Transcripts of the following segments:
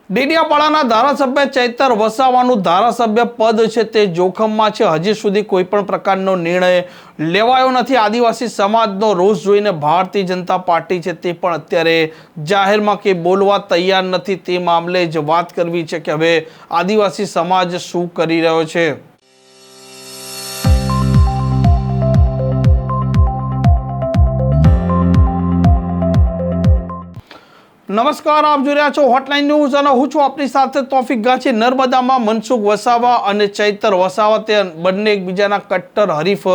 ડેડિયાપાડાના ધારાસભ્ય ચૈતર વસાવાનું ધારાસભ્ય પદ છે તે જોખમમાં છે। હજી સુધી કોઈ પણ પ્રકારનો નિર્ણય લેવાયો નથી। આદિવાસી સમાજનો રોષ જોઈને ભારતીય જનતા પાર્ટી છે તે પણ અત્યારે જાહેરમાં કે બોલવા તૈયાર નથી। તે મામલે જ વાત કરવી છે કે હવે આદિવાસી સમાજ શું કરી રહ્યો છે। નમસ્કાર, આપ જોઈ રહ્યા છો હોટલાઇન ન્યૂઝ અને હું છું આપની સાથે તોફિક ગાછી। નર્મદામાં મનસુખ વસાવા અને ચૈતર વસાવા તે બંને એકબીજાના કટ્ટર હરીફ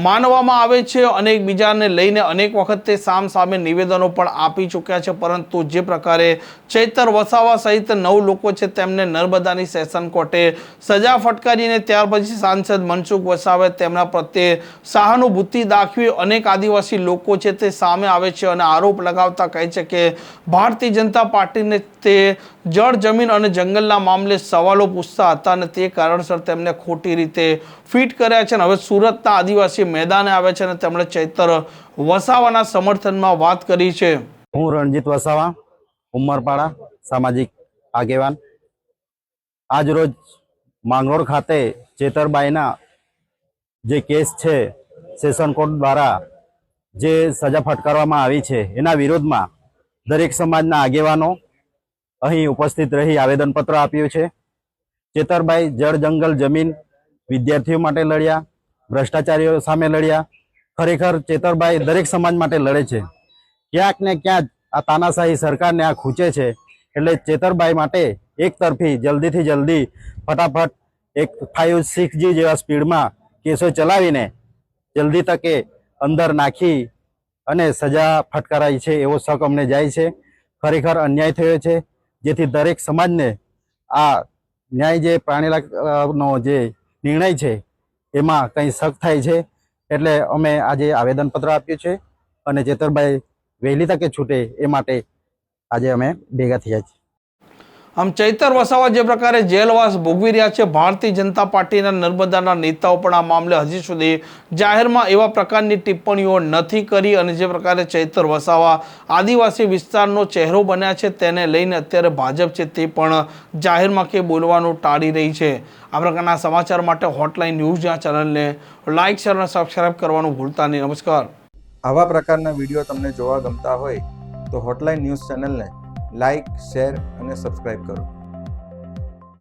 માનવામાં આવે છે અને એકબીજાને લઈને અનેક વખત તે સામે નિવેદનો પણ આપી ચૂક્યા છે। પરંતુ જે પ્રકારે ચૈતર વસાવા સહિત 9 લોકો છે તેમને નર્મદાની સેશન કોર્ટે સજા ફટકારીને ત્યાર પછી સાંસદ મનસુખ વસાવાએ તેમના પ્રત્યે સહાનુભૂતિ દાખવી અનેક આદિવાસી લોકો છે તે સામે આવે છે અને આરોપ લગાવતા કહે છે કે ભારતીય જનતા પાર્ટીને તે જળ જમીન અને જંગલના મામલે સવાલો પૂછતા હતા અને તે કારણસર તેમને ખોટી રીતે ફિટ કર્યા છે। હવે સુરતના આદિવાસી મેદાને આવે છે અને તેમણે ચૈતર વસાવાના સમર્થનમાં વાત કરી છે। હું રણજીત વસાવા, ઉમરપાડા, સામાજિક આગેવાન। આજ રોજ માંગરોળ ખાતે ચેતરબાઈના જે કેસ છે સેશન કોર્ટ દ્વારા જે સજા ફટકારવામાં આવી છે એના વિરોધમાં દરેક સમાજના આગેવાનો અહીં ઉપસ્થિત રહી આવેદનપત્ર આપ્યું છે। ચેતરબાઈ જળ જંગલ જમીન વિદ્યાર્થીઓ માટે લડ્યા, ભ્રષ્ટાચારીઓ સામે લડ્યા। ખરેખર ચેતરબાઈ દરેક સમાજ માટે લડે છે। ક્યાંક ને ક્યાંક આ તાનાશાહી સરકારને આ ખૂંચે છે એટલે ચેતરબાઈ માટે એક તરફી જલ્દીથી જલ્દી ફટાફટ એક 5-6G જેવા સ્પીડમાં કેસો ચલાવીને જલ્દી તકે અંદર નાખી અને સજા ફટકારાઈ છે એવો શક અમને જાય છે। ખરેખર અન્યાય થયો છે જેથી દરેક સમાજને આ ન્યાય જે પ્રાણીલાનો જે નિર્ણય છે એમાં કંઈ શક થાય છે એટલે અમે આજે આવેદનપત્ર આપ્યું છે અને ચેતરબાઈ વહેલી તકે છૂટે એ માટે આજે અમે ભેગા થયા છીએ। આમ ચૈતર વસાવા જે પ્રકારે જેલવાસ ભોગવી રહ્યા છે, ભારતીય જનતા પાર્ટીના નર્મદાના નેતાઓ પણ આ મામલે હજી સુધી જાહેરમાં એવા પ્રકારની ટિપ્પણીઓ નથી કરી અને જે પ્રકારે ચૈતર વસાવા આદિવાસી વિસ્તારનો ચહેરો બન્યા છે તેને લઈને અત્યારે ભાજપ છે તે પણ જાહેરમાં કે બોલવાનું ટાળી રહી છે। આ પ્રકારના સમાચાર માટે હોટલાઇન ન્યૂઝ ચેનલને લાઇક, શેર અને સબસ્ક્રાઇબ કરવાનું ભૂલતા નહીં। નમસ્કાર। આવા પ્રકારના વિડીયો તમને જોવા ગમતા હોય તો હોટલાઇન ન્યૂઝ ચેનલને લાઇક, શેર અને સબસ્ક્રાઇબ કરો।